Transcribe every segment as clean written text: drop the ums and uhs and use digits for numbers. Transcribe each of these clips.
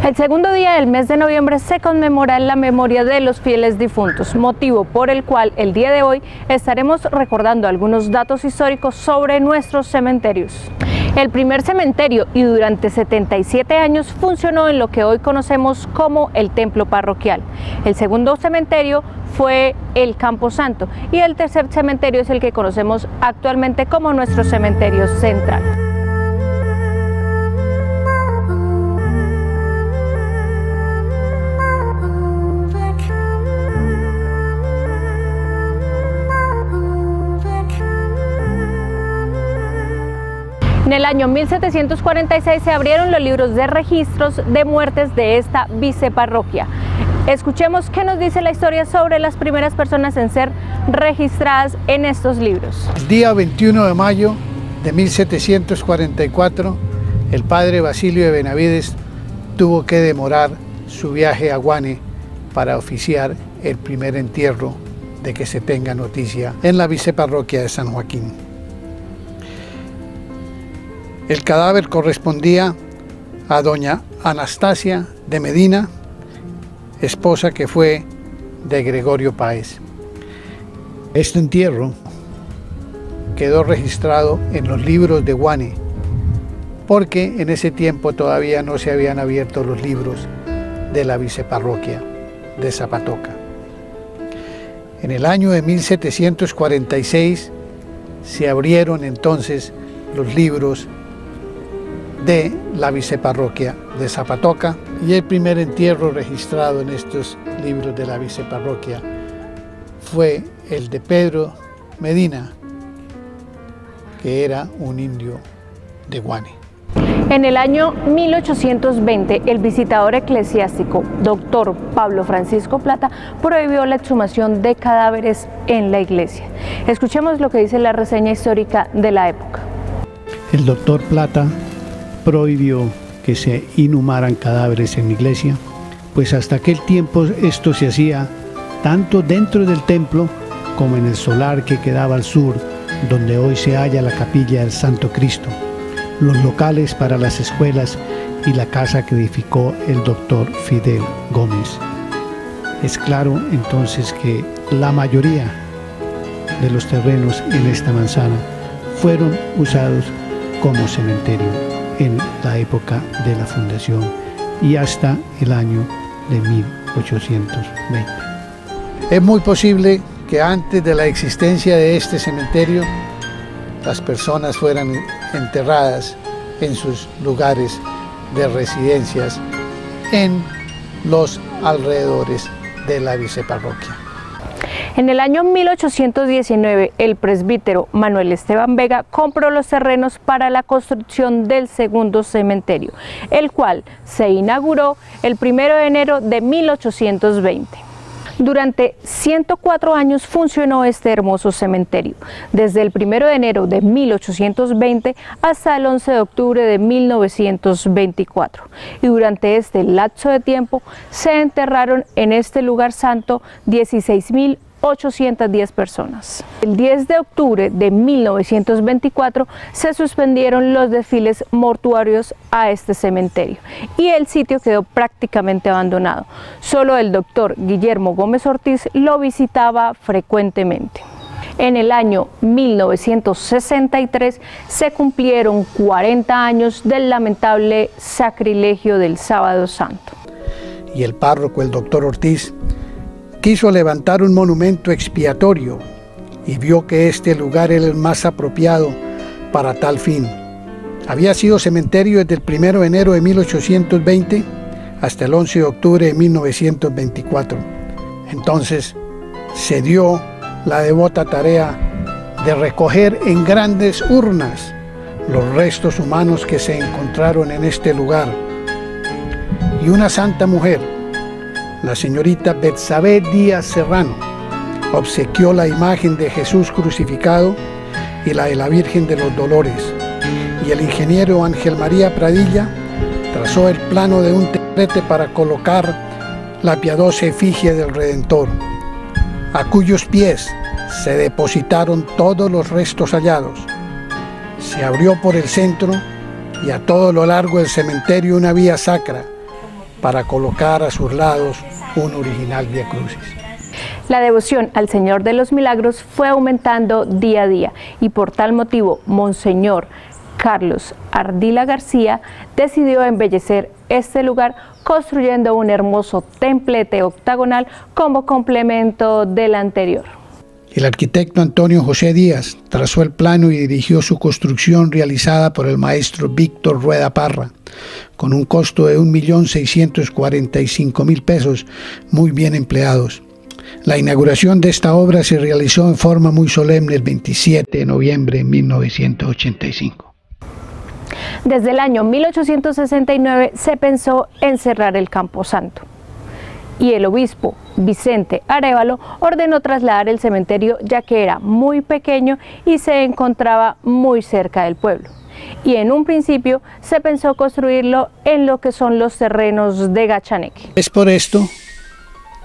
El segundo día del mes de noviembre se conmemora la memoria de los fieles difuntos, motivo por el cual el día de hoy estaremos recordando algunos datos históricos sobre nuestros cementerios. El primer cementerio y durante 77 años funcionó en lo que hoy conocemos como el templo parroquial. El segundo cementerio fue el Camposanto y el tercer cementerio es el que conocemos actualmente como nuestro cementerio central. En el año 1746 se abrieron los libros de registros de muertes de esta viceparroquia. Escuchemos qué nos dice la historia sobre las primeras personas en ser registradas en estos libros. El día 21 de mayo de 1744, el padre Basilio de Benavides tuvo que demorar su viaje a Guane para oficiar el primer entierro de que se tenga noticia en la viceparroquia de San Joaquín. El cadáver correspondía a doña Anastasia de Medina, esposa que fue de Gregorio Páez. Este entierro quedó registrado en los libros de Guane, porque en ese tiempo todavía no se habían abierto los libros de la viceparroquia de Zapatoca. En el año de 1746 se abrieron entonces los libros de la viceparroquia de Zapatoca y el primer entierro registrado en estos libros de la viceparroquia fue el de Pedro Medina, que era un indio de Guane. En el año 1820, el visitador eclesiástico Dr. Pablo Francisco Plata prohibió la exhumación de cadáveres en la iglesia. Escuchemos lo que dice la reseña histórica de la época. El doctor Plata prohibió que se inhumaran cadáveres en la iglesia, pues hasta aquel tiempo esto se hacía tanto dentro del templo como en el solar que quedaba al sur, donde hoy se halla la capilla del Santo Cristo, los locales para las escuelas y la casa que edificó el doctor Fidel Gómez. Es claro entonces que la mayoría de los terrenos en esta manzana fueron usados como cementerio en la época de la fundación y hasta el año de 1820. Es muy posible que antes de la existencia de este cementerio las personas fueran enterradas en sus lugares de residencias en los alrededores de la viceparroquia. En el año 1819, el presbítero Manuel Esteban Vega compró los terrenos para la construcción del segundo cementerio, el cual se inauguró el 1 de enero de 1820. Durante 104 años funcionó este hermoso cementerio, desde el 1 de enero de 1820 hasta el 11 de octubre de 1924. Y durante este lapso de tiempo se enterraron en este lugar santo 16.810 personas. El 10 de octubre de 1924 se suspendieron los desfiles mortuorios a este cementerio y el sitio quedó prácticamente abandonado. Solo el doctor Guillermo Gómez Ortiz lo visitaba frecuentemente. En el año 1963 se cumplieron 40 años del lamentable sacrilegio del Sábado Santo. Y el párroco, el doctor Ortiz, quiso levantar un monumento expiatorio y vio que este lugar era el más apropiado para tal fin. Había sido cementerio desde el 1 de enero de 1820 hasta el 11 de octubre de 1924. Entonces se dio la devota tarea de recoger en grandes urnas los restos humanos que se encontraron en este lugar. Y una santa mujer, la señorita Betsabé Díaz Serrano, obsequió la imagen de Jesús crucificado y la de la Virgen de los Dolores, y el ingeniero Ángel María Pradilla trazó el plano de un templete para colocar la piadosa efigie del Redentor, a cuyos pies se depositaron todos los restos hallados. Se abrió por el centro y a todo lo largo del cementerio una vía sacra para colocar a sus lados un original Vía Crucis. La devoción al Señor de los Milagros fue aumentando día a día y por tal motivo Monseñor Carlos Ardila García decidió embellecer este lugar construyendo un hermoso templete octagonal como complemento del anterior. El arquitecto Antonio José Díaz trazó el plano y dirigió su construcción realizada por el maestro Víctor Rueda Parra, con un costo de 1.645.000 pesos muy bien empleados. La inauguración de esta obra se realizó en forma muy solemne el 27 de noviembre de 1985. Desde el año 1869 se pensó en cerrar el Camposanto y el obispo Vicente Arévalo ordenó trasladar el cementerio ya que era muy pequeño y se encontraba muy cerca del pueblo. Y en un principio se pensó construirlo en lo que son los terrenos de Gachaneque. Es por esto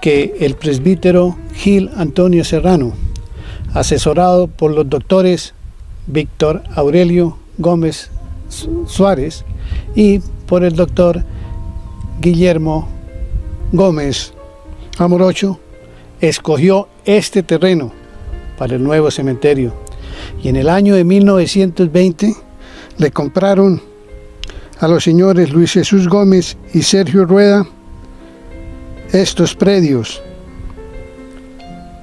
que el presbítero Gil Antonio Serrano, asesorado por los doctores Víctor Aurelio Gómez Suárez y por el doctor Guillermo Gómez Amorocho, escogió este terreno para el nuevo cementerio y en el año de 1920 le compraron a los señores Luis Jesús Gómez y Sergio Rueda estos predios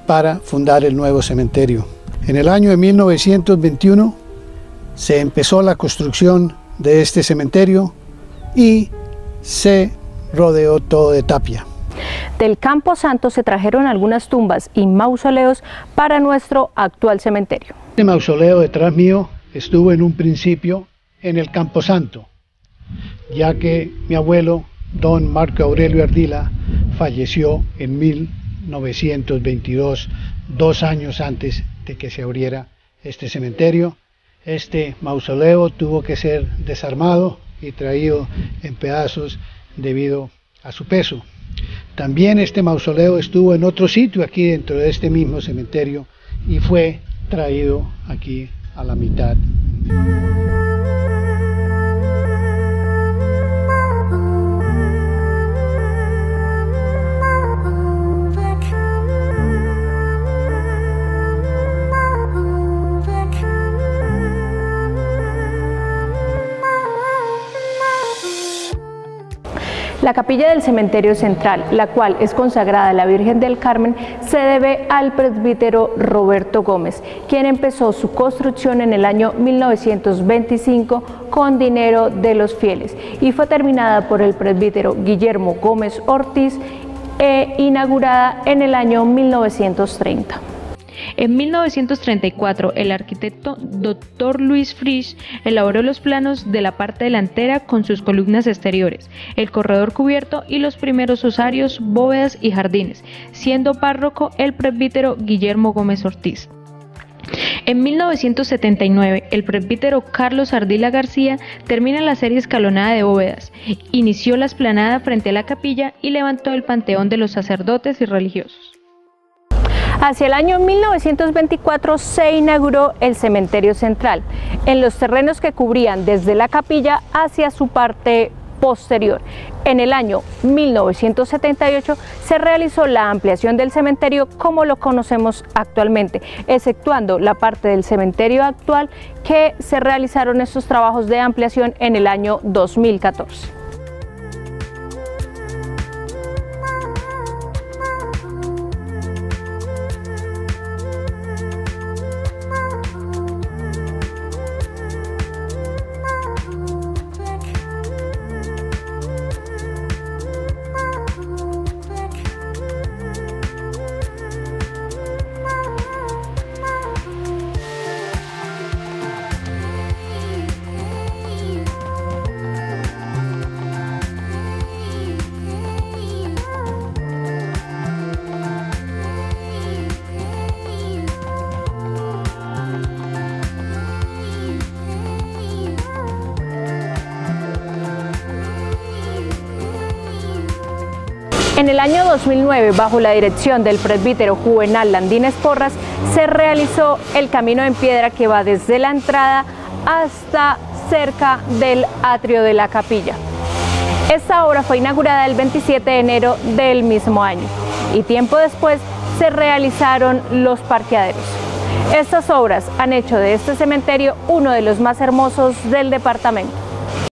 para fundar el nuevo cementerio. En el año de 1921 se empezó la construcción de este cementerio y se rodeó todo de tapia. Del Camposanto se trajeron algunas tumbas y mausoleos para nuestro actual cementerio. Este mausoleo detrás mío estuvo en un principio en el Camposanto, ya que mi abuelo, don Marco Aurelio Ardila, falleció en 1922, 2 años antes de que se abriera este cementerio. Este mausoleo tuvo que ser desarmado y traído en pedazos debido a su peso. También este mausoleo estuvo en otro sitio aquí dentro de este mismo cementerio y fue traído aquí a la mitad. La capilla del cementerio central, la cual es consagrada a la Virgen del Carmen, se debe al presbítero Roberto Gómez, quien empezó su construcción en el año 1925 con dinero de los fieles y fue terminada por el presbítero Guillermo Gómez Ortiz e inaugurada en el año 1930. En 1934, el arquitecto Dr. Luis Frisch elaboró los planos de la parte delantera con sus columnas exteriores, el corredor cubierto y los primeros osarios, bóvedas y jardines, siendo párroco el presbítero Guillermo Gómez Ortiz. En 1979, el presbítero Carlos Ardila García termina la serie escalonada de bóvedas, inició la explanada frente a la capilla y levantó el panteón de los sacerdotes y religiosos. Hacia el año 1924 se inauguró el cementerio central, en los terrenos que cubrían desde la capilla hacia su parte posterior. En el año 1978 se realizó la ampliación del cementerio como lo conocemos actualmente, exceptuando la parte del cementerio actual que se realizaron estos trabajos de ampliación en el año 2014. En el año 2009, bajo la dirección del presbítero Juvenal Landines Porras, se realizó el camino en piedra que va desde la entrada hasta cerca del atrio de la capilla. Esta obra fue inaugurada el 27 de enero del mismo año y tiempo después se realizaron los parqueaderos. Estas obras han hecho de este cementerio uno de los más hermosos del departamento.